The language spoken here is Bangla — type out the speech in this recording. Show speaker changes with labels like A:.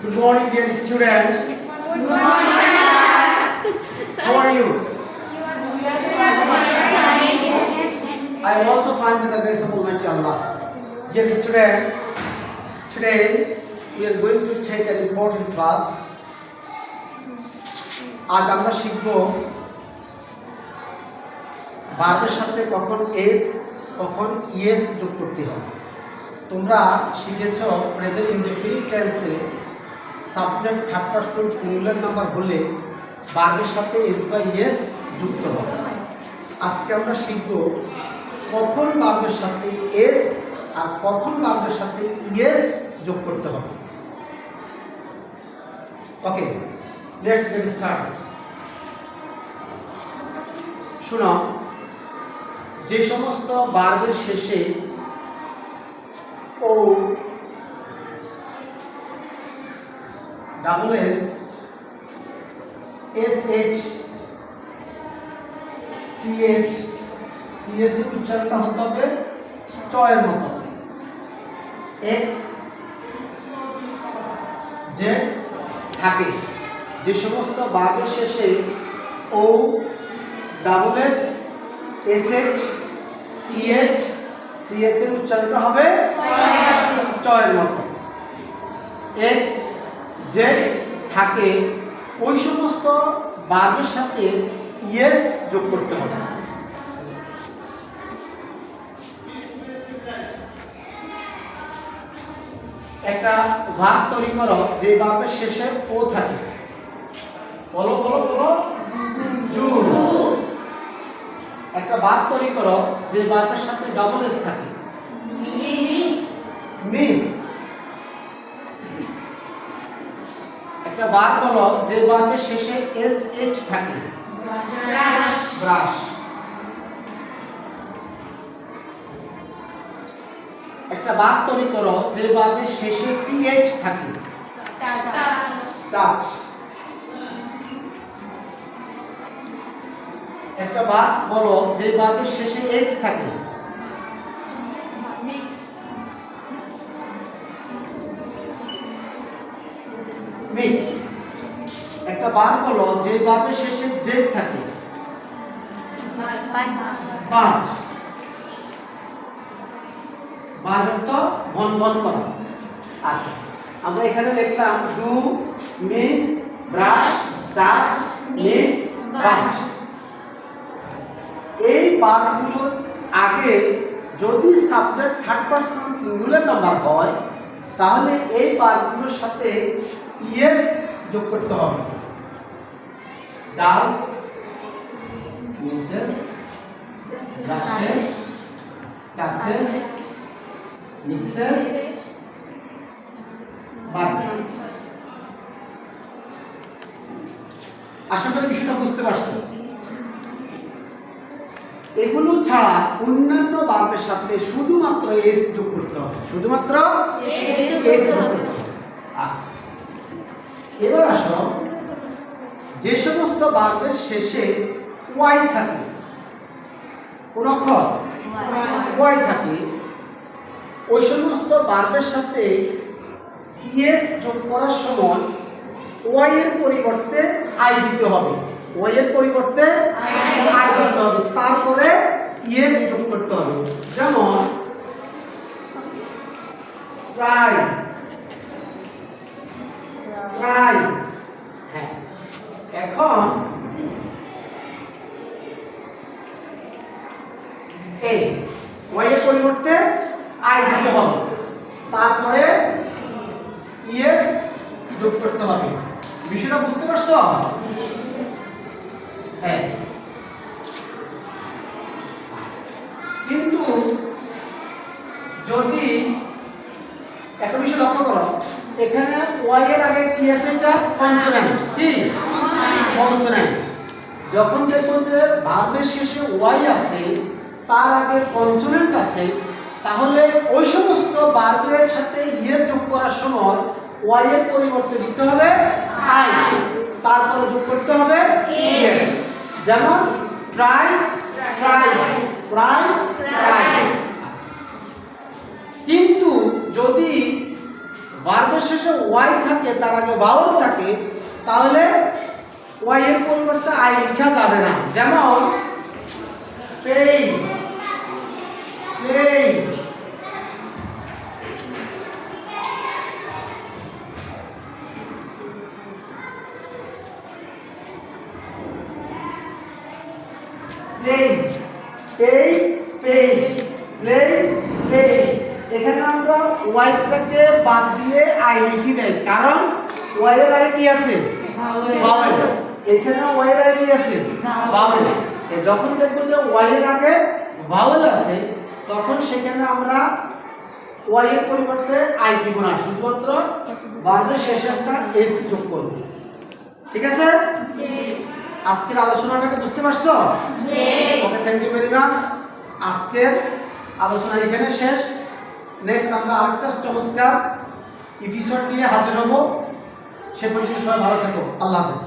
A: Good morning, dear students.
B: Good morning, sir.
A: How are you? I am also fine with the grace of Almighty Allah. Dear students, today we are going to take an important class. আজ আমরা শিখব ভার্বের সাথে কখন এস কখন ইএস যোগ করতে হয়। তোমরা শিখেছ প্রেজেন্ট ইনডেফিনিট টেন্সে subject third person singular number হলে ভার্বের সাথে এস বা ইএস যুক্ত হয়। আজকে আমরা শিখব কখন ভার্বের সাথে এস আর কখন ভার্বের সাথে ইএস যোগ করতে হবে। Okay, let's get start. শোনো, যে সমস্ত ভার্বের শেষে ও double S S H C H C S এর উচ্চারণটা হতে হবে চয়ের মতো। এক্স জেড থাকে, যে সমস্ত ভার্বের শেষে ও double S S H C H C H এর উচ্চারণটা হবে চয়ের মতো। এক্স জেড থাকে, ওই সমস্ত ভার্বের সাথে ইএস যোগ করতে হবে। একটা ভার্ব তৈরি করো যে ভার্বের শেষে ও থাকে। বলো বলো বলো। ডু। একটা ভার্ব তৈরি করো যে ভার্বের সাথে ডাবল এস থাকে। মিস। একটা ভার্ব বলো যে ভার্বের শেষে এস এইচ থাকে। ব্রাশ। একটা ভার্ব তৈরি করো যে ভার্বের শেষে সি এইচ থাকে। টাচ। একটা ভার্ব বলো যে ভার্বের শেষে এক্স থাকে। মিক্স। একটা ভার্ব বলো যে ভার্বের শেষে জেড থাকে। বাজ। বাজ অর্থ ভন ভন করা। আচ্ছা, আমরা এখানে লিখলাম do, mix, brush, touch, mix, buzz. এই ভার্বগুলোর আগে যদি subject third person singular number হয় তাহলে এই ভার্বগুলোর সাথে ইএস যোগ করতে হবে। Does, misses, brushes, touches, mixes, buzzes. আশা করি বিষয়টা বুঝতে পারছো। এগুলো ছাড়া অন্যান্য ভার্বের সাথে শুধুমাত্র এস যোগ করতে হবে। শুধুমাত্র এস যোগ করতে হবে। আচ্ছা, এবার আসো, যে সমস্ত ভার্বের শেষে ওয়াই থাকে, কোন অক্ষর ওয়াই থাকে, ওই সমস্ত ভার্বের সাথে ইএস যোগ করার সময় ওয়াই এর পরিবর্তে আই দিতে হবে। ওয়াই এর পরিবর্তে আই দিতে হবে, তারপরে ইএস যোগ করতে হবে। যেমন ট্রাই, ট্রাই। হ্যাঁ, এখন এই ওয়াই এর পরিবর্তে আই দিতে হবে, তারপরে ইএস যোগ করতে হবে। বিষয়টা বুঝতে পারছো? হ্যাঁ, কিন্তু যদি একটা বিষয় লক্ষ্য করো, এখানে ওয়াই এর আগে কি আছে? এটা কনসোনেন্ট। কি কনসোনেন্ট? যখন দেখো যে ভার্বের শেষে ওয়াই আছে, তার আগে কনসোনেন্ট আছে, তাহলে ওই সমস্ত ভার্বের সাথে ইয়ে যোগ করার সময় ওয়াই এর পরিবর্তে দিতে হবে আই, তারপরে যোগ করতে হবে ইএস। যেমন ট্রাই, ট্রাই, ফ্রাই, ফ্রাই। কিন্তু যদি ভার্বের শেষে ওয়াই থাকে, তার আগে ভাওয়েল থাকে, তাহলে ওয়াই এর পরিবর্তে আই লেখা যাবে না। যেমন পেইন, পেইন, প্লেজ, পেই, পেইজ, প্লেই, পেইজ। এখানে আমরা ওয়াইটাকে বাদ দিয়ে আই লিখি নাই, কারণ ওয়াই এর আগে কি আছে? ভাওয়েল। এখানে ওয়াই এর আগে কি আছে? ভাওয়েল। যখন দেখব যে ওয়াই এর আগে ভাওয়েল আছে, তখন সেখানে আমরা ওয়াই এর পরিবর্তে আই দিব না, শুধুমাত্র ভার্বের শেষে একটা এস যোগ করব। ঠিক আছে? আজকের আলোচনাটাকে বুঝতে পারছো? ওকে, থ্যাংক ইউ ভেরি মাচ। আজকের আলোচনা এখানে শেষ। নেক্সট আমরা আরেকটা চমৎকার এপিসোড নিয়ে হাজির হব। সে পর্যন্ত সবাই ভালো থেকো। আল্লাহ হাফেজ।